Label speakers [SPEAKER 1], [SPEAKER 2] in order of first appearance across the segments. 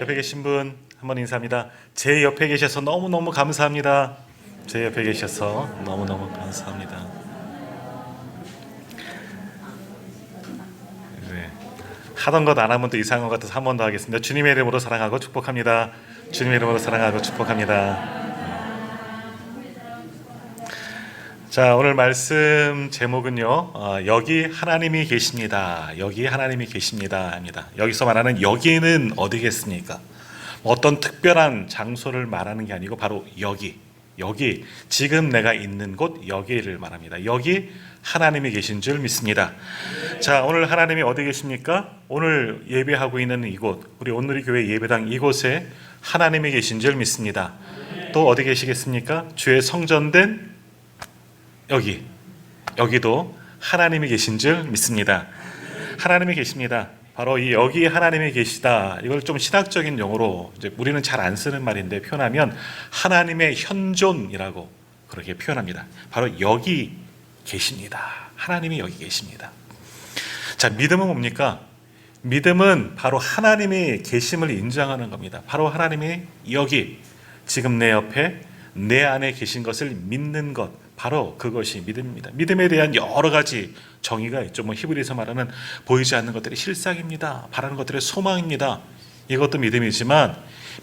[SPEAKER 1] 옆에 계신 분 한번 인사합니다. 제 옆에 계셔서 너무너무 감사합니다. 제 옆에 계셔서 너무너무 감사합니다. 네. 하던 것 안 하면 또 이상한 것 같아서 한 번 더 하겠습니다. 주님의 이름으로 사랑하고 축복합니다. 주님의 이름으로 사랑하고 축복합니다. 자, 오늘 말씀 제목은요, 여기 하나님이 계십니다. 여기 하나님이 계십니다입니다. 여기서 말하는 여기는 어디겠습니까? 어떤 특별한 장소를 말하는 게 아니고 바로 여기 지금 내가 있는 곳 여기를 말합니다. 여기 하나님이 계신 줄 믿습니다. 자, 오늘 하나님이 어디 계십니까? 오늘 예배하고 있는 이곳, 우리 온누리 교회 예배당 이곳에 하나님이 계신 줄 믿습니다. 또 어디 계시겠습니까? 주의 성전된 여기도 하나님이 계신 줄 믿습니다. 하나님이 계십니다. 바로 이 여기 하나님이 계시다. 이걸 좀 신학적인 용어로 이제 우리는 잘 안 쓰는 말인데 표현하면 하나님의 현존이라고 그렇게 표현합니다. 바로 여기 계십니다. 하나님이 여기 계십니다. 자, 믿음은 뭡니까? 믿음은 바로 하나님이 계심을 인정하는 겁니다. 바로 하나님이 여기 지금 내 옆에 내 안에 계신 것을 믿는 것, 바로 그것이 믿음입니다. 믿음에 대한 여러 가지 정의가 있죠. 히브리서 말하는 보이지 않는 것들이 실상입니다. 바라는 것들의 소망입니다. 이것도 믿음이지만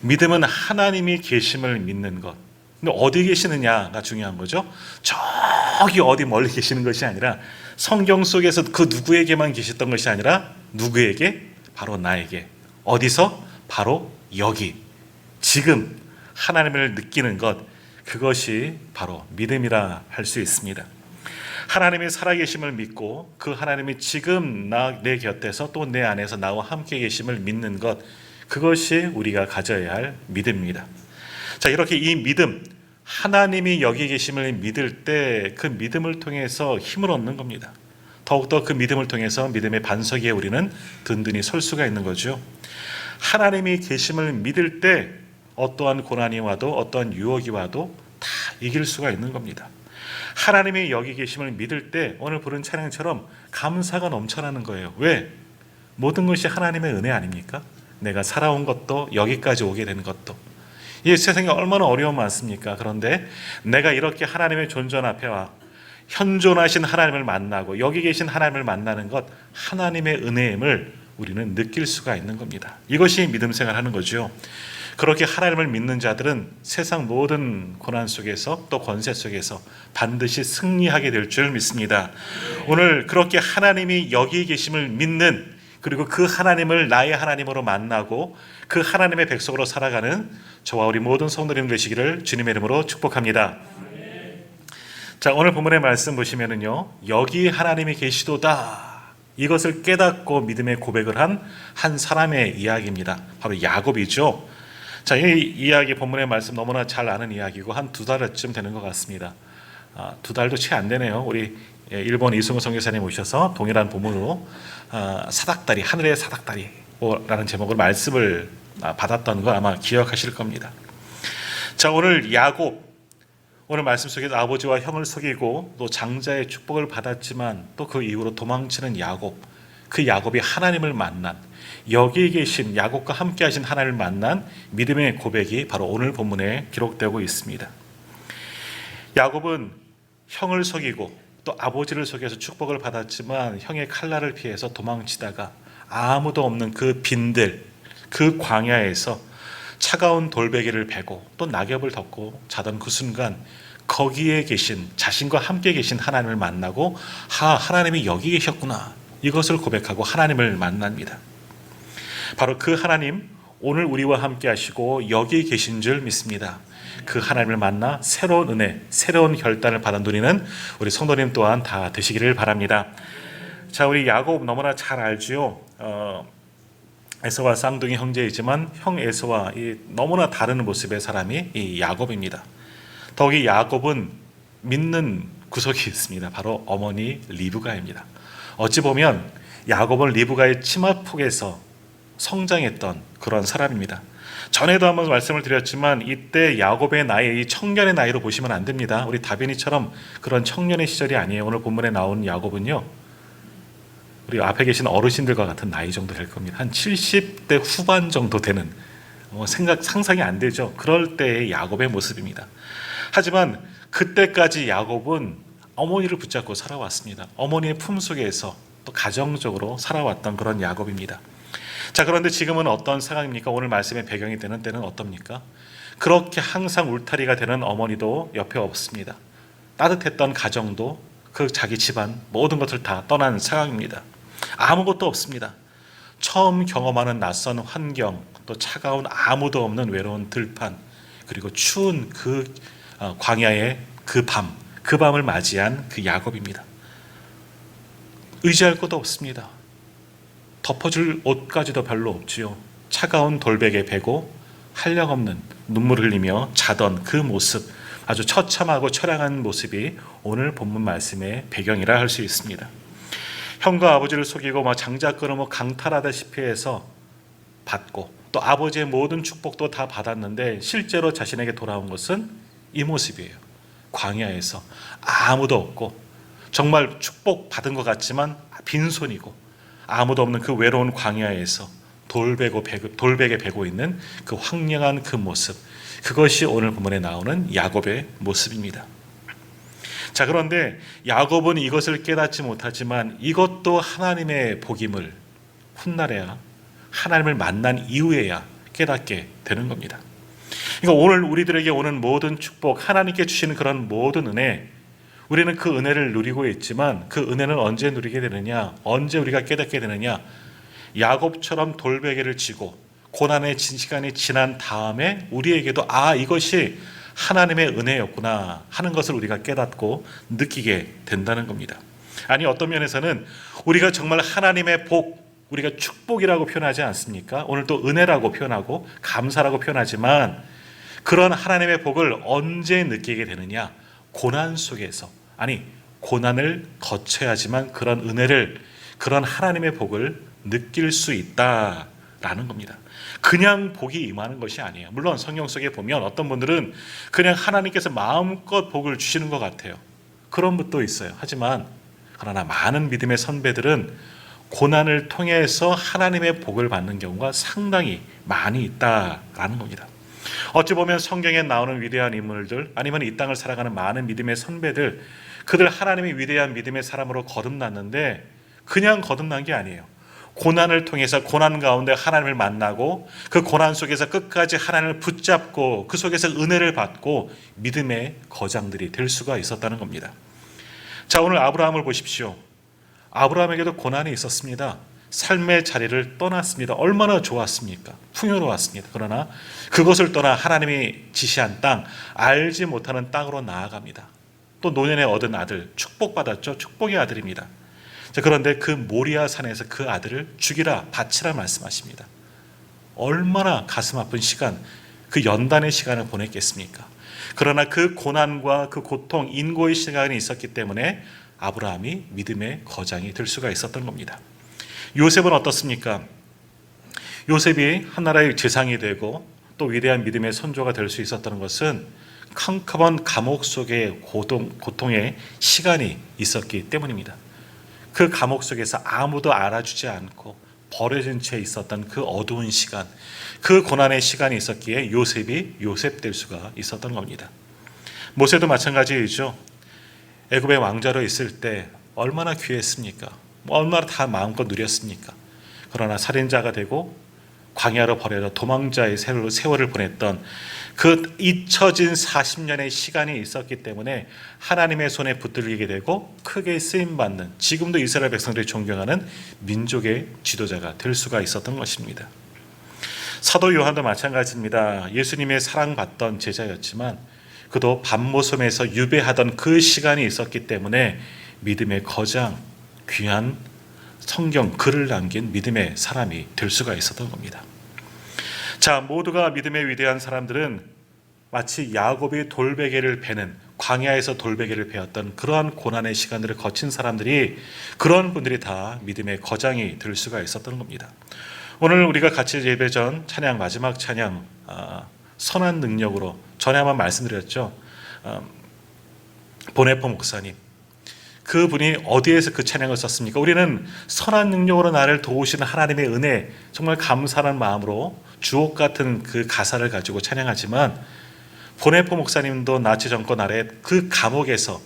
[SPEAKER 1] 믿음은 하나님이 계심을 믿는 것. 근데 어디 계시느냐가 중요한 거죠. 저기 어디 멀리 계시는 것이 아니라 성경 속에서 그 누구에게만 계셨던 것이 아니라 누구에게? 바로 나에게. 어디서? 바로 여기. 지금 하나님을 느끼는 것. 그것이 바로 믿음이라 할 수 있습니다. 하나님이 살아계심을 믿고 그 하나님이 지금 내 곁에서 또 내 안에서 나와 함께 계심을 믿는 것, 그것이 우리가 가져야 할 믿음입니다. 자, 이렇게 이 믿음, 하나님이 여기 계심을 믿을 때 그 믿음을 통해서 힘을 얻는 겁니다. 더욱더 그 믿음을 통해서 믿음의 반석 위에 우리는 든든히 설 수가 있는 거죠. 하나님이 계심을 믿을 때 어떠한 고난이 와도 어떠한 유혹이 와도 다 이길 수가 있는 겁니다. 하나님이 여기 계심을 믿을 때 오늘 부른 찬양처럼 감사가 넘쳐나는 거예요. 왜? 모든 것이 하나님의 은혜 아닙니까? 내가 살아온 것도 여기까지 오게 되는 것도. 이 세상에 얼마나 어려움 많습니까? 그런데 내가 이렇게 하나님의 존전 앞에 와 현존하신 하나님을 만나고 여기 계신 하나님을 만나는 것, 하나님의 은혜임을 우리는 느낄 수가 있는 겁니다. 이것이 믿음 생활하는 거죠. 그렇게 하나님을 믿는 자들은 세상 모든 고난 속에서 또 권세 속에서 반드시 승리하게 될 줄 믿습니다. 오늘 그렇게 하나님이 여기 계심을 믿는, 그리고 그 하나님을 나의 하나님으로 만나고 그 하나님의 백성으로 살아가는 저와 우리 모든 성도님 되시기를 주님의 이름으로 축복합니다. 자, 오늘 본문의 말씀 보시면은요, 여기 하나님이 계시도다, 이것을 깨닫고 믿음의 고백을 한 사람의 이야기입니다. 바로 야곱이죠. 자, 이 이야기 본문의 말씀 너무나 잘 아는 이야기고 한 2달쯤 되는 것 같습니다. 2달도 채 안 되네요. 우리 일본 이승우 선교사님 오셔서 동일한 본문으로 사닥다리, 하늘의 사닥다리라는 제목으로 말씀을 받았던 거 아마 기억하실 겁니다. 자, 오늘 야곱, 오늘 말씀 속에서 아버지와 형을 속이고 또 장자의 축복을 받았지만 또 그 이후로 도망치는 야곱, 그 야곱이 하나님을 만난, 여기 계신 야곱과 함께 하신 하나님을 만난 믿음의 고백이 바로 오늘 본문에 기록되고 있습니다. 야곱은 형을 속이고 또 아버지를 속여서 축복을 받았지만 형의 칼날을 피해서 도망치다가 아무도 없는 그 빈들, 그 광야에서 차가운 돌베개를 베고 또 낙엽을 덮고 자던 그 순간 거기에 계신, 자신과 함께 계신 하나님을 만나고 하나님이 여기 계셨구나, 이것을 고백하고 하나님을 만납니다. 바로 그 하나님, 오늘 우리와 함께 하시고 여기 계신 줄 믿습니다. 그 하나님을 만나 새로운 은혜, 새로운 결단을 받아 누리는 우리 성도님 또한 다 되시기를 바랍니다. 자, 우리 야곱 너무나 잘 알지요. 에서와 쌍둥이 형제이지만 형 에서와 너무나 다른 모습의 사람이 이 야곱입니다. 더욱이 야곱은 믿는 구석이 있습니다. 바로 어머니 리브가입니다. 어찌 보면 야곱은 리브가의 치마폭에서 성장했던 그런 사람입니다. 전에도 한번 말씀을 드렸지만 이때 야곱의 나이, 이 청년의 나이로 보시면 안 됩니다. 우리 다비니처럼 그런 청년의 시절이 아니에요. 오늘 본문에 나온 야곱은요, 우리 앞에 계신 어르신들과 같은 나이 정도 될 겁니다. 한 70대 후반 정도 되는 상상이 안 되죠. 그럴 때의 야곱의 모습입니다. 하지만 그때까지 야곱은 어머니를 붙잡고 살아왔습니다. 어머니의 품속에서 또 가정적으로 살아왔던 그런 야곱입니다. 자, 그런데 지금은 어떤 상황입니까? 오늘 말씀의 배경이 되는 때는 어떻습니까? 그렇게 항상 울타리가 되는 어머니도 옆에 없습니다. 따뜻했던 가정도 그 자기 집안 모든 것을 다 떠난 상황입니다. 아무것도 없습니다. 처음 경험하는 낯선 환경, 또 차가운 아무도 없는 외로운 들판, 그리고 추운 그 광야의 그 밤을 맞이한 그 야곱입니다. 의지할 것도 없습니다. 덮어줄 옷까지도 별로 없지요. 차가운 돌베개 베고 한량없는 눈물을 흘리며 자던 그 모습, 아주 처참하고 처량한 모습이 오늘 본문 말씀의 배경이라 할 수 있습니다. 형과 아버지를 속이고 장자권을 강탈하다시피 해서 받고 또 아버지의 모든 축복도 다 받았는데 실제로 자신에게 돌아온 것은 이 모습이에요. 광야에서 아무도 없고 정말 축복받은 것 같지만 빈손이고 아무도 없는 그 외로운 광야에서 돌베개 베고 있는 그 황량한 그 모습, 그것이 오늘 본문에 나오는 야곱의 모습입니다. 자, 그런데 야곱은 이것을 깨닫지 못하지만 이것도 하나님의 복임을 훗날에야 하나님을 만난 이후에야 깨닫게 되는 겁니다. 그러니까 오늘 우리들에게 오는 모든 축복, 하나님께 주시는 그런 모든 은혜, 우리는 그 은혜를 누리고 있지만 그 은혜는 언제 누리게 되느냐, 언제 우리가 깨닫게 되느냐, 야곱처럼 돌베개를 지고 고난의 시간이 지난 다음에 우리에게도 이것이 하나님의 은혜였구나 하는 것을 우리가 깨닫고 느끼게 된다는 겁니다. 아니, 어떤 면에서는 우리가 정말 하나님의 복, 우리가 축복이라고 표현하지 않습니까? 오늘 또 은혜라고 표현하고 감사라고 표현하지만 그런 하나님의 복을 언제 느끼게 되느냐? 고난 속에서, 고난을 거쳐야지만 그런 은혜를, 그런 하나님의 복을 느낄 수 있다라는 겁니다. 그냥 복이 임하는 것이 아니에요. 물론 성경 속에 보면 어떤 분들은 그냥 하나님께서 마음껏 복을 주시는 것 같아요. 그런 분도 있어요. 하지만 그러나 많은 믿음의 선배들은 고난을 통해서 하나님의 복을 받는 경우가 상당히 많이 있다라는 겁니다. 어찌 보면 성경에 나오는 위대한 인물들, 아니면 이 땅을 살아가는 많은 믿음의 선배들, 그들 하나님의 위대한 믿음의 사람으로 거듭났는데 그냥 거듭난 게 아니에요. 고난을 통해서 고난 가운데 하나님을 만나고 그 고난 속에서 끝까지 하나님을 붙잡고 그 속에서 은혜를 받고 믿음의 거장들이 될 수가 있었다는 겁니다. 자, 오늘 아브라함을 보십시오. 아브라함에게도 고난이 있었습니다. 삶의 자리를 떠났습니다. 얼마나 좋았습니까? 풍요로웠습니다. 그러나 그것을 떠나 하나님이 지시한 땅, 알지 못하는 땅으로 나아갑니다. 또 노년에 얻은 아들, 축복받았죠. 축복의 아들입니다. 자, 그런데 그 모리아 산에서 그 아들을 죽이라, 바치라 말씀하십니다. 얼마나 가슴 아픈 시간, 그 연단의 시간을 보냈겠습니까? 그러나 그 고난과 그 고통, 인고의 시간이 있었기 때문에 아브라함이 믿음의 거장이 될 수가 있었던 겁니다. 요셉은 어떻습니까? 요셉이 한 나라의 재상이 되고 또 위대한 믿음의 선조가 될 수 있었던 것은 캄캄한 감옥 속의 고통의 시간이 있었기 때문입니다. 그 감옥 속에서 아무도 알아주지 않고 버려진 채 있었던 그 어두운 시간, 그 고난의 시간이 있었기에 요셉이 요셉 될 수가 있었던 겁니다. 모세도 마찬가지이죠. 애굽의 왕자로 있을 때 얼마나 귀했습니까? 얼마나 다 마음껏 누렸습니까? 그러나 살인자가 되고 광야로 버려져 도망자의 세월을 보냈던 그 잊혀진 40년의 시간이 있었기 때문에 하나님의 손에 붙들리게 되고 크게 쓰임받는, 지금도 이스라엘 백성들이 존경하는 민족의 지도자가 될 수가 있었던 것입니다. 사도 요한도 마찬가지입니다. 예수님의 사랑받던 제자였지만 그도 밤모섬에서 유배하던 그 시간이 있었기 때문에 믿음의 거장, 귀한 성경 글을 남긴 믿음의 사람이 될 수가 있었던 겁니다. 자, 모두가 믿음의 위대한 사람들은 마치 야곱이 돌베개를 베는, 광야에서 돌베개를 베었던 그러한 고난의 시간들을 거친 사람들이, 그런 분들이 다 믿음의 거장이 될 수가 있었던 겁니다. 오늘 우리가 같이 예배 전 찬양, 마지막 찬양, 선한 능력으로 전에 한번 말씀드렸죠. 보네포 목사님, 그분이 어디에서 그 찬양을 썼습니까? 우리는 선한 능력으로 나를 도우시는 하나님의 은혜, 정말 감사하는 마음으로 주옥 같은 그 가사를 가지고 찬양하지만 보네포 목사님도 나치 정권 아래 그 감옥에서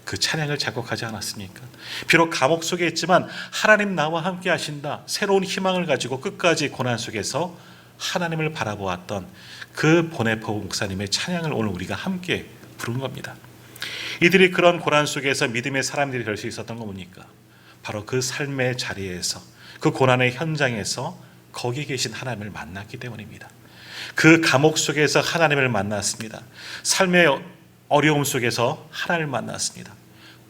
[SPEAKER 1] 그 찬양을 작곡하지 않았습니까? 비록 감옥 속에 있지만 하나님 나와 함께 하신다, 새로운 희망을 가지고 끝까지 고난 속에서 하나님을 바라보았던 그 보네포 목사님의 찬양을 오늘 우리가 함께 부른 겁니다. 이들이 그런 고난 속에서 믿음의 사람들이 될 수 있었던 거 뭡니까? 바로 그 삶의 자리에서, 그 고난의 현장에서 거기 계신 하나님을 만났기 때문입니다. 그 감옥 속에서 하나님을 만났습니다. 삶의 어려움 속에서 하나님을 만났습니다.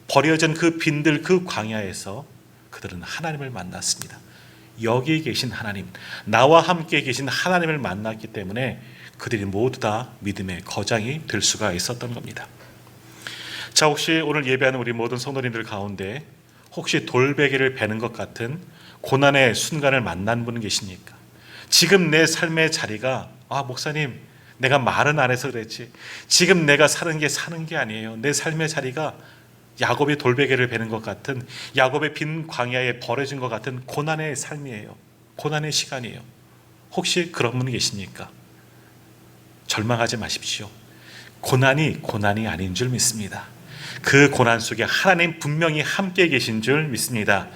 [SPEAKER 1] 버려진 그 빈들, 그 광야에서 그들은 하나님을 만났습니다. 여기 계신 하나님, 나와 함께 계신 하나님을 만났기 때문에 그들이 모두 다 믿음의 거장이 될 수가 있었던 겁니다. 자, 혹시 오늘 예배하는 우리 모든 성도님들 가운데 혹시 돌베개를 베는 것 같은 고난의 순간을 만난 분 계십니까? 지금 내 삶의 자리가, 목사님, 내가 말은 안 해서 그랬지, 지금 내가 사는 게 아니에요. 내 삶의 자리가 야곱이 돌베개를 베는 것 같은, 야곱의 빈 광야에 버려진 것 같은 고난의 삶이에요. 고난의 시간이에요. 혹시 그런 분 계십니까? 절망하지 마십시오. 고난이 아닌 줄 믿습니다. 그 고난 속에 하나님 분명히 함께 계신 줄 믿습니다.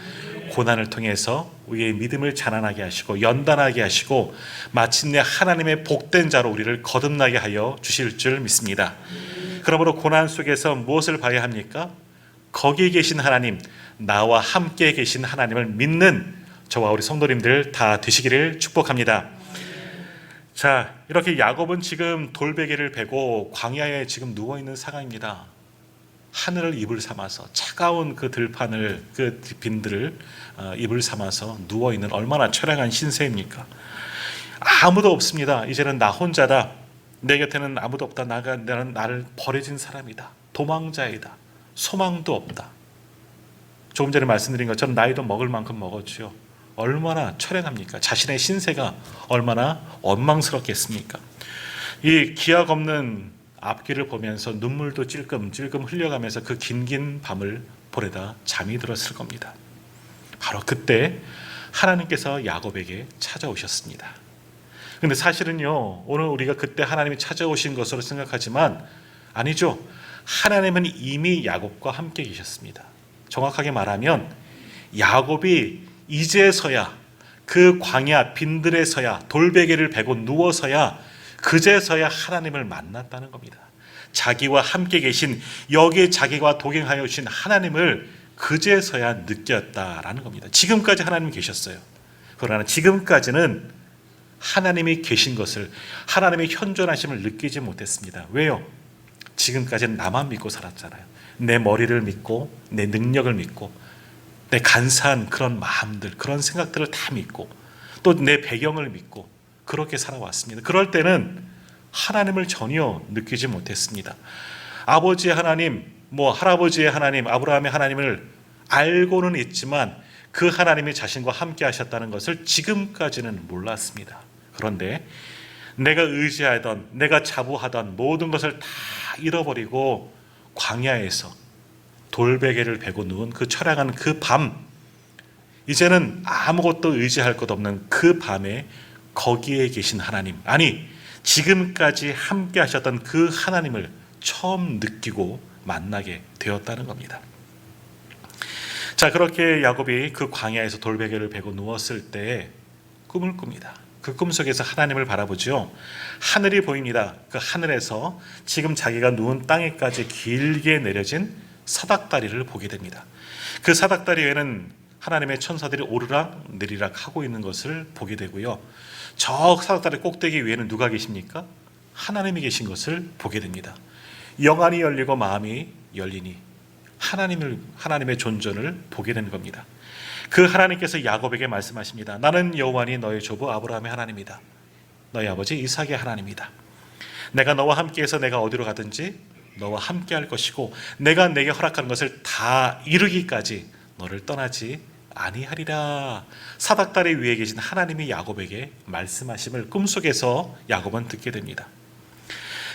[SPEAKER 1] 고난을 통해서 우리의 믿음을 자라나게 하시고 연단하게 하시고 마침내 하나님의 복된 자로 우리를 거듭나게 하여 주실 줄 믿습니다. 그러므로 고난 속에서 무엇을 봐야 합니까? 거기 계신 하나님, 나와 함께 계신 하나님을 믿는 저와 우리 성도님들 다 되시기를 축복합니다. 자, 이렇게 야곱은 지금 돌베개를 베고 광야에 지금 누워있는 상황입니다. 하늘을 이불 삼아서 차가운 그 들판을, 그 빈들을 이불 삼아서 누워있는 얼마나 처량한 신세입니까? 아무도 없습니다. 이제는 나 혼자다. 내 곁에는 아무도 없다. 나는 나를 버려진 사람이다. 도망자이다. 소망도 없다. 조금 전에 말씀드린 것처럼 나이도 먹을 만큼 먹었죠. 얼마나 처량합니까? 자신의 신세가 얼마나 원망스럽겠습니까? 이 기약 없는 앞길을 보면서 눈물도 찔끔찔끔 흘려가면서 그 긴 밤을 보내다 잠이 들었을 겁니다. 바로 그때 하나님께서 야곱에게 찾아오셨습니다. 근데 사실은요, 오늘 우리가 그때 하나님이 찾아오신 것으로 생각하지만 아니죠. 하나님은 이미 야곱과 함께 계셨습니다. 정확하게 말하면 야곱이 이제서야, 그 광야 빈들에서야, 돌베개를 베고 누워서야, 그제서야 하나님을 만났다는 겁니다. 자기와 함께 계신, 여기에 자기와 동행하여 주신 하나님을 그제서야 느꼈다라는 겁니다. 지금까지 하나님 계셨어요. 그러나 지금까지는 하나님이 계신 것을, 하나님의 현존하심을 느끼지 못했습니다. 왜요? 지금까지는 나만 믿고 살았잖아요. 내 머리를 믿고, 내 능력을 믿고, 내 간사한 그런 마음들, 그런 생각들을 다 믿고, 또 내 배경을 믿고 그렇게 살아왔습니다. 그럴 때는 하나님을 전혀 느끼지 못했습니다. 아버지의 하나님, 할아버지의 하나님, 아브라함의 하나님을 알고는 있지만 그 하나님이 자신과 함께 하셨다는 것을 지금까지는 몰랐습니다. 그런데 내가 의지하던, 내가 자부하던 모든 것을 다 잃어버리고 광야에서 돌베개를 베고 누운 그 처량한 그 밤, 이제는 아무것도 의지할 것 없는 그 밤에 거기에 계신 하나님, 아니 지금까지 함께 하셨던 그 하나님을 처음 느끼고 만나게 되었다는 겁니다. 자, 그렇게 야곱이 그 광야에서 돌베개를 베고 누웠을 때 꿈을 꿉니다. 그 꿈속에서 하나님을 바라보죠. 하늘이 보입니다. 그 하늘에서 지금 자기가 누운 땅에까지 길게 내려진 사닥다리를 보게 됩니다. 그 사닥다리 위에는 하나님의 천사들이 오르락 내리락 하고 있는 것을 보게 되고요. 저 사닥다리 꼭대기 위에는 누가 계십니까? 하나님이 계신 것을 보게 됩니다. 영안이 열리고 마음이 열리니 하나님의 존재를 보게 되는 겁니다. 그 하나님께서 야곱에게 말씀하십니다. 나는 여호와니 너의 조부 아브라함의 하나님이다. 너희 아버지 이삭의 하나님이다. 내가 너와 함께해서 내가 어디로 가든지 너와 함께할 것이고 내가 내게 허락하는 것을 다 이루기까지 너를 떠나지 아니하리라. 사닥다리 위에 계신 하나님이 야곱에게 말씀하심을 꿈속에서 야곱은 듣게 됩니다.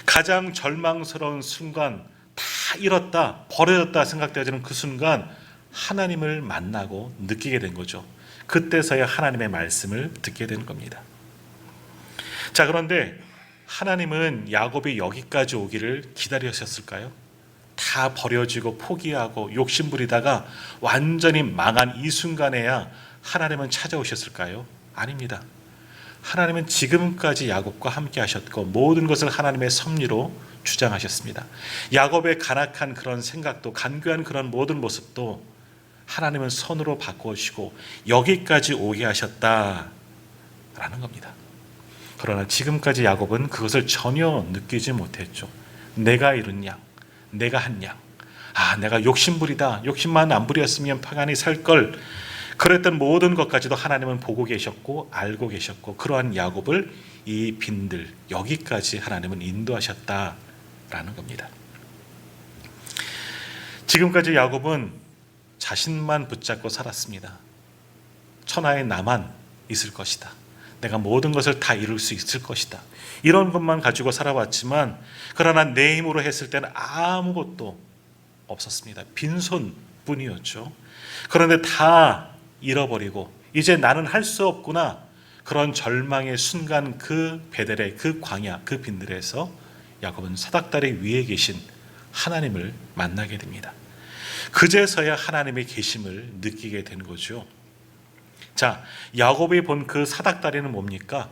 [SPEAKER 1] 가장 절망스러운 순간, 다 잃었다, 버려졌다 생각되어지는 그 순간 하나님을 만나고 느끼게 된 거죠. 그때서야 하나님의 말씀을 듣게 되는 겁니다. 자, 그런데 하나님은 야곱이 여기까지 오기를 기다리셨을까요? 다 버려지고 포기하고 욕심부리다가 완전히 망한 이 순간에야 하나님은 찾아오셨을까요? 아닙니다. 하나님은 지금까지 야곱과 함께 하셨고 모든 것을 하나님의 섭리로 주장하셨습니다. 야곱의 간악한 그런 생각도, 간교한 그런 모든 모습도 하나님은 선으로 바꾸시고 여기까지 오게 하셨다라는 겁니다. 그러나 지금까지 야곱은 그것을 전혀 느끼지 못했죠. 내가 이룬 양, 내가 한 양, 내가 욕심부리다, 욕심만 안 부렸으면 평안히 살 걸, 그랬던 모든 것까지도 하나님은 보고 계셨고 알고 계셨고, 그러한 야곱을 이 빈들 여기까지 하나님은 인도하셨다라는 겁니다. 지금까지 야곱은 자신만 붙잡고 살았습니다. 천하의 나만 있을 것이다, 내가 모든 것을 다 이룰 수 있을 것이다, 이런 것만 가지고 살아왔지만, 그러나 내 힘으로 했을 때는 아무것도 없었습니다. 빈손뿐이었죠. 그런데 다 잃어버리고 이제 나는 할 수 없구나, 그런 절망의 순간, 그 베델의 그 광야, 그 빈들에서 야곱은 사닥다리 위에 계신 하나님을 만나게 됩니다. 그제서야 하나님의 계심을 느끼게 된 거죠. 자, 야곱이 본 그 사닥다리는 뭡니까?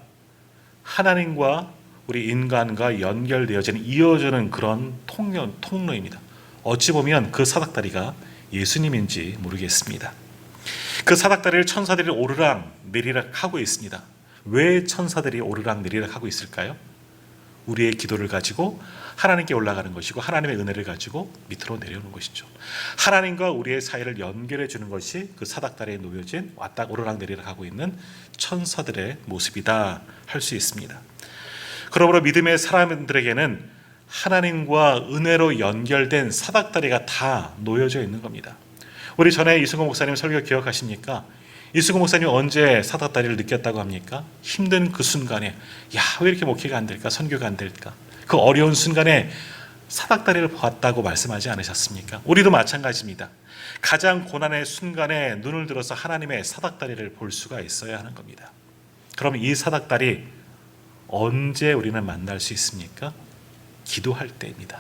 [SPEAKER 1] 하나님과 우리 인간과 연결되어지는, 이어지는 그런 통로입니다. 어찌 보면 그 사닥다리가 예수님인지 모르겠습니다. 그 사닥다리를 천사들이 오르락 내리락 하고 있습니다. 왜 천사들이 오르락 내리락 하고 있을까요? 우리의 기도를 가지고 하나님께 올라가는 것이고, 하나님의 은혜를 가지고 밑으로 내려오는 것이죠. 하나님과 우리의 사이를 연결해 주는 것이 그 사닥다리에 놓여진 왔다 오르락 내리락 하고 있는 천사들의 모습이다 할 수 있습니다. 그러므로 믿음의 사람들에게는 하나님과 은혜로 연결된 사닥다리가 다 놓여져 있는 겁니다. 우리 전에 이승호 목사님 설교 기억하십니까? 이승호 목사님 언제 사닥다리를 느꼈다고 합니까? 힘든 그 순간에, 왜 이렇게 목회가 안 될까, 선교가 안 될까, 그 어려운 순간에 사닥다리를 보았다고 말씀하지 않으셨습니까? 우리도 마찬가지입니다. 가장 고난의 순간에 눈을 들어서 하나님의 사닥다리를 볼 수가 있어야 하는 겁니다. 그럼 이 사닥다리 언제 우리는 만날 수 있습니까? 기도할 때입니다.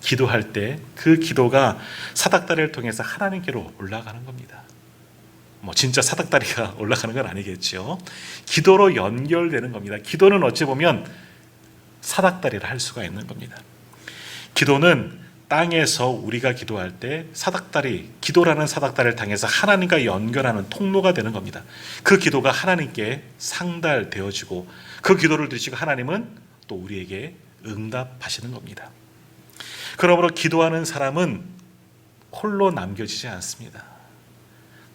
[SPEAKER 1] 기도할 때 그 기도가 사닥다리를 통해서 하나님께로 올라가는 겁니다. 진짜 사닥다리가 올라가는 건 아니겠죠. 기도로 연결되는 겁니다. 기도는 어찌 보면 사닥다리를 할 수가 있는 겁니다. 기도는 땅에서 우리가 기도할 때 사닥다리, 기도라는 사닥다리를 당해서 하나님과 연결하는 통로가 되는 겁니다. 그 기도가 하나님께 상달되어지고, 그 기도를 들으시고 하나님은 또 우리에게 응답하시는 겁니다. 그러므로 기도하는 사람은 홀로 남겨지지 않습니다.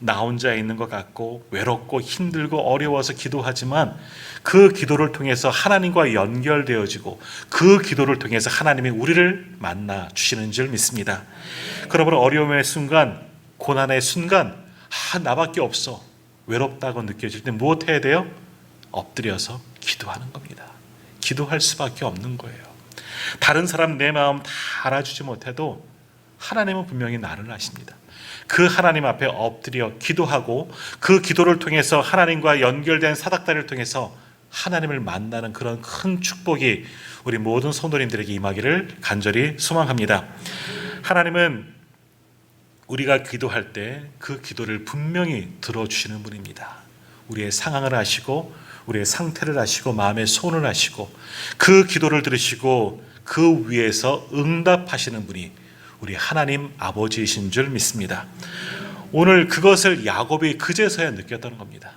[SPEAKER 1] 나 혼자 있는 것 같고 외롭고 힘들고 어려워서 기도하지만, 그 기도를 통해서 하나님과 연결되어지고, 그 기도를 통해서 하나님이 우리를 만나 주시는 줄 믿습니다. 그러므로 어려움의 순간, 고난의 순간, 나밖에 없어, 외롭다고 느껴질 때 무엇 해야 돼요? 엎드려서 기도하는 겁니다. 기도할 수밖에 없는 거예요. 다른 사람 내 마음 다 알아주지 못해도 하나님은 분명히 나를 아십니다. 그 하나님 앞에 엎드려 기도하고, 그 기도를 통해서 하나님과 연결된 사닥다리를 통해서 하나님을 만나는 그런 큰 축복이 우리 모든 성도님들에게 임하기를 간절히 소망합니다. 하나님은 우리가 기도할 때 그 기도를 분명히 들어주시는 분입니다. 우리의 상황을 아시고, 우리의 상태를 아시고, 마음의 소원을 아시고, 그 기도를 들으시고 그 위에서 응답하시는 분이 우리 하나님 아버지이신 줄 믿습니다. 오늘 그것을 야곱이 그제서야 느꼈다는 겁니다.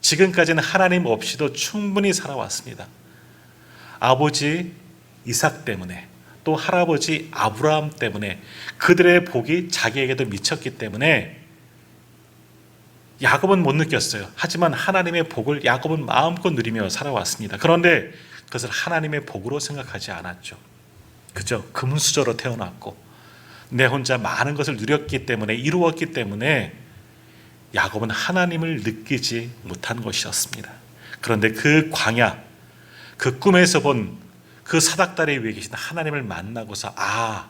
[SPEAKER 1] 지금까지는 하나님 없이도 충분히 살아왔습니다. 아버지 이삭 때문에, 또 할아버지 아브라함 때문에 그들의 복이 자기에게도 미쳤기 때문에 야곱은 못 느꼈어요. 하지만 하나님의 복을 야곱은 마음껏 누리며 살아왔습니다. 그런데 그것을 하나님의 복으로 생각하지 않았죠. 그저 금수저로 태어났고 내 혼자 많은 것을 누렸기 때문에, 이루었기 때문에 야곱은 하나님을 느끼지 못한 것이었습니다. 그런데 그 광야, 그 꿈에서 본 그 사닥다리 위에 계신 하나님을 만나고서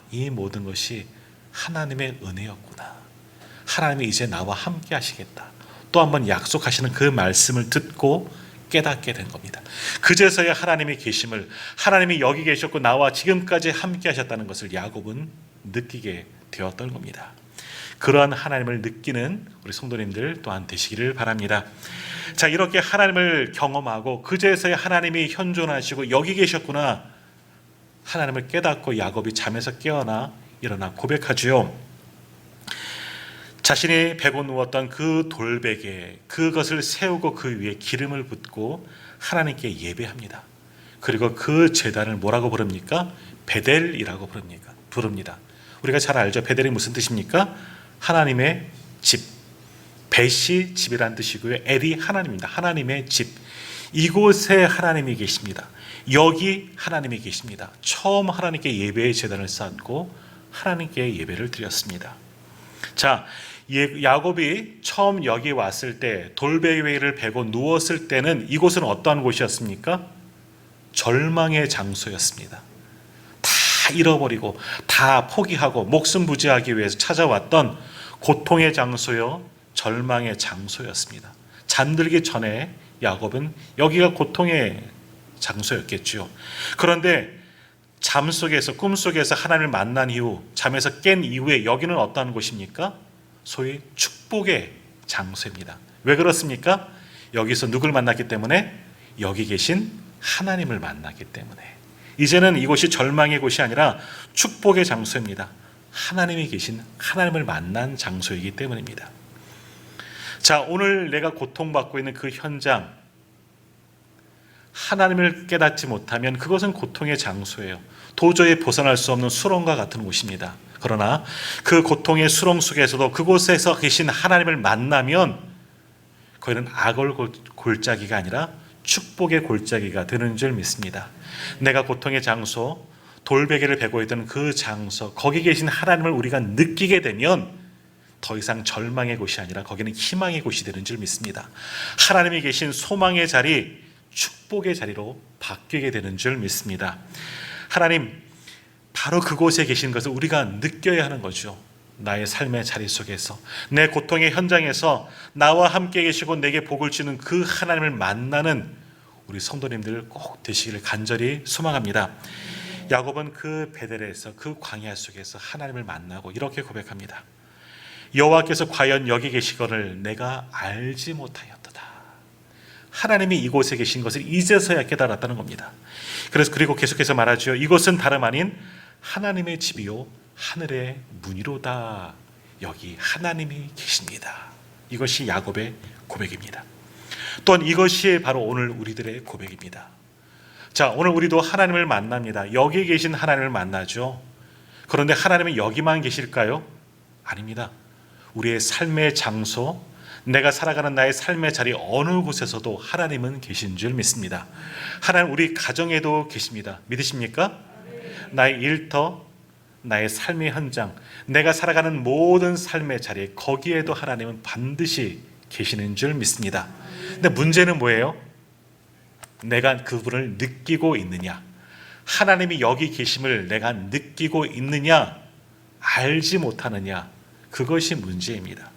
[SPEAKER 1] 이 모든 것이 하나님의 은혜였구나. 하나님이 이제 나와 함께 하시겠다. 또 한번 약속하시는 그 말씀을 듣고 깨닫게 된 겁니다. 그제서야 하나님의 계심을, 하나님이 여기 계셨고 나와 지금까지 함께 하셨다는 것을 야곱은 느끼게 되었던 겁니다. 그러한 하나님을 느끼는 우리 성도님들 또한 되시기를 바랍니다. 자, 이렇게 하나님을 경험하고 그제서야 하나님이 현존하시고 여기 계셨구나, 하나님을 깨닫고 야곱이 잠에서 깨어나 일어나 고백하지요. 자신이 베고 누웠던 그 돌베개에 그것을 세우고 그 위에 기름을 붓고 하나님께 예배합니다. 그리고 그 제단을 뭐라고 부릅니까? 베델이라고 부릅니다. 우리가 잘 알죠. 베델이 무슨 뜻입니까? 하나님의 집. 벳이 집이란 뜻이고요. 엘이 하나님입니다. 하나님의 집. 이곳에 하나님이 계십니다. 여기 하나님이 계십니다. 처음 하나님께 예배의 제단을 쌓고 하나님께 예배를 드렸습니다. 자, 야곱이 처음 여기 왔을 때 돌베개를 베고 누웠을 때는 이곳은 어떠한 곳이었습니까? 절망의 장소였습니다. 다 잃어버리고 다 포기하고 목숨 부지하기 위해서 찾아왔던 고통의 장소요, 절망의 장소였습니다. 잠들기 전에 야곱은 여기가 고통의 장소였겠죠. 그런데 잠 속에서, 꿈 속에서 하나님을 만난 이후, 잠에서 깬 이후에 여기는 어떠한 곳입니까? 소위 축복의 장소입니다. 왜 그렇습니까? 여기서 누굴 만났기 때문에? 여기 계신 하나님을 만났기 때문에. 이제는 이곳이 절망의 곳이 아니라 축복의 장소입니다. 하나님이 계신, 하나님을 만난 장소이기 때문입니다. 자, 오늘 내가 고통받고 있는 그 현장, 하나님을 깨닫지 못하면 그것은 고통의 장소예요. 도저히 벗어날 수 없는 수렁과 같은 곳입니다. 그러나 그 고통의 수렁 속에서도 그곳에서 계신 하나님을 만나면 거기는 악을 골짜기가 아니라 축복의 골짜기가 되는 줄 믿습니다. 내가 고통의 장소, 돌베개를 베고 있던 그 장소, 거기 계신 하나님을 우리가 느끼게 되면 더 이상 절망의 곳이 아니라 거기는 희망의 곳이 되는 줄 믿습니다. 하나님이 계신 소망의 자리, 축복의 자리로 바뀌게 되는 줄 믿습니다. 하나님, 바로 그곳에 계신 것을 우리가 느껴야 하는 거죠. 나의 삶의 자리 속에서, 내 고통의 현장에서 나와 함께 계시고 내게 복을 주는 그 하나님을 만나는 우리 성도님들 꼭 되시기를 간절히 소망합니다. 야곱은 그 베델에서, 그 광야 속에서 하나님을 만나고 이렇게 고백합니다. 여호와께서 과연 여기 계시거늘 내가 알지 못하였도다. 하나님이 이곳에 계신 것을 이제서야 깨달았다는 겁니다. 그리고 계속해서 말하죠. 이곳은 다름 아닌 하나님의 집이요 하늘의 문이로다. 여기 하나님이 계십니다. 이것이 야곱의 고백입니다. 또한 이것이 바로 오늘 우리들의 고백입니다. 자, 오늘 우리도 하나님을 만납니다. 여기 계신 하나님을 만나죠. 그런데 하나님은 여기만 계실까요? 아닙니다. 우리의 삶의 장소, 내가 살아가는 나의 삶의 자리 어느 곳에서도 하나님은 계신 줄 믿습니다. 하나님 우리 가정에도 계십니다. 믿으십니까? 나의 일터, 나의 삶의 현장, 내가 살아가는 모든 삶의 자리, 거기에도 하나님은 반드시 계시는 줄 믿습니다. 근데 문제는 뭐예요? 내가 그분을 느끼고 있느냐, 하나님이 여기 계심을 내가 느끼고 있느냐, 알지 못하느냐, 그것이 문제입니다.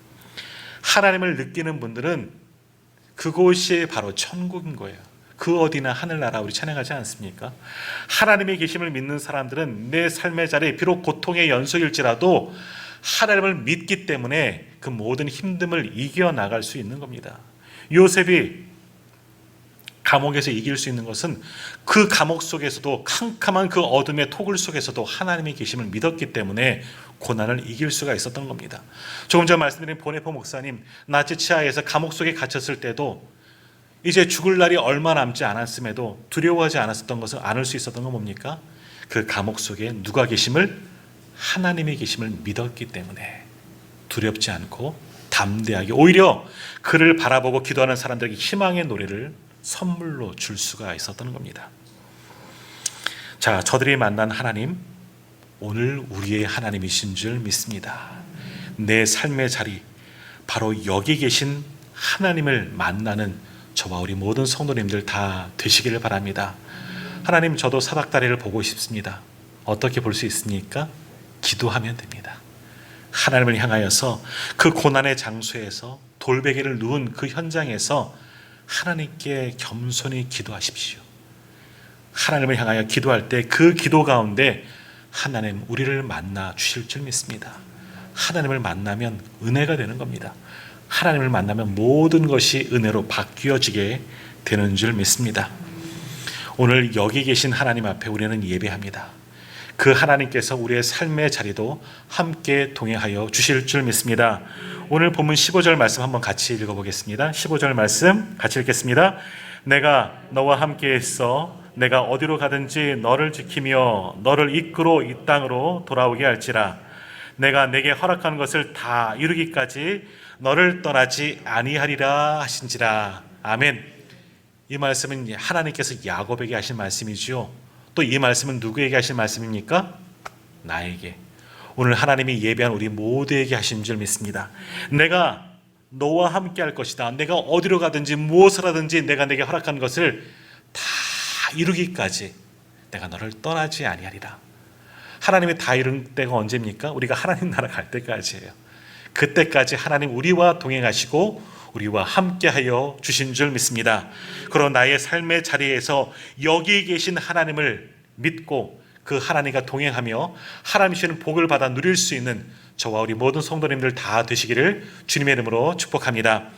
[SPEAKER 1] 하나님을 느끼는 분들은 그곳이 바로 천국인 거예요. 그 어디나 하늘나라 우리 찬양하지 않습니까? 하나님의 계심을 믿는 사람들은 내 삶의 자리, 비록 고통의 연속일지라도 하나님을 믿기 때문에 그 모든 힘듦을 이겨나갈 수 있는 겁니다. 요셉이 감옥에서 이길 수 있는 것은 그 감옥 속에서도, 캄캄한 그 어둠의 토굴 속에서도 하나님의 계심을 믿었기 때문에 고난을 이길 수가 있었던 겁니다. 조금 전 말씀드린 보네포 목사님, 나치 치하에서 감옥 속에 갇혔을 때도 이제 죽을 날이 얼마 남지 않았음에도 두려워하지 않았었던 것을 안을 수 있었던 건 뭡니까? 그 감옥 속에 누가 계심을, 하나님의 계심을 믿었기 때문에 두렵지 않고 담대하게, 오히려 그를 바라보고 기도하는 사람들에게 희망의 노래를 선물로 줄 수가 있었던 겁니다. 자, 저들이 만난 하나님, 오늘 우리의 하나님이신 줄 믿습니다. 내 삶의 자리, 바로 여기 계신 하나님을 만나는 저와 우리 모든 성도님들 다 되시기를 바랍니다. 하나님, 저도 사닥다리를 보고 싶습니다. 어떻게 볼 수 있습니까? 기도하면 됩니다. 하나님을 향하여서 그 고난의 장소에서 돌베개를 누운 그 현장에서 하나님께 겸손히 기도하십시오. 하나님을 향하여 기도할 때 그 기도 가운데 하나님 우리를 만나 주실 줄 믿습니다. 하나님을 만나면 은혜가 되는 겁니다. 하나님을 만나면 모든 것이 은혜로 바뀌어지게 되는 줄 믿습니다. 오늘 여기 계신 하나님 앞에 우리는 예배합니다. 그 하나님께서 우리의 삶의 자리도 함께 동행하여 주실 줄 믿습니다. 오늘 본문 15절 말씀 한번 같이 읽어보겠습니다. 15절 말씀 같이 읽겠습니다. 내가 너와 함께 있어 내가 어디로 가든지 너를 지키며 너를 이끌어 이 땅으로 돌아오게 할지라. 내가 내게 허락한 것을 다 이루기까지 너를 떠나지 아니하리라 하신지라. 아멘. 이 말씀은 하나님께서 야곱에게 하신 말씀이지요. 또 이 말씀은 누구에게 하신 말씀입니까? 나에게. 오늘 하나님이 예배한 우리 모두에게 하신 줄 믿습니다. 내가 너와 함께 할 것이다. 내가 어디로 가든지 무엇을 하든지 내가 내게 허락한 것을 다 이루기까지 내가 너를 떠나지 아니하리라. 하나님이 다 이룬 때가 언제입니까? 우리가 하나님 나라 갈 때까지예요. 그때까지 하나님 우리와 동행하시고 우리와 함께하여 주신 줄 믿습니다. 그런 나의 삶의 자리에서 여기 계신 하나님을 믿고 그 하나님과 동행하며 하나님 주시는 복을 받아 누릴 수 있는 저와 우리 모든 성도님들 다 되시기를 주님의 이름으로 축복합니다.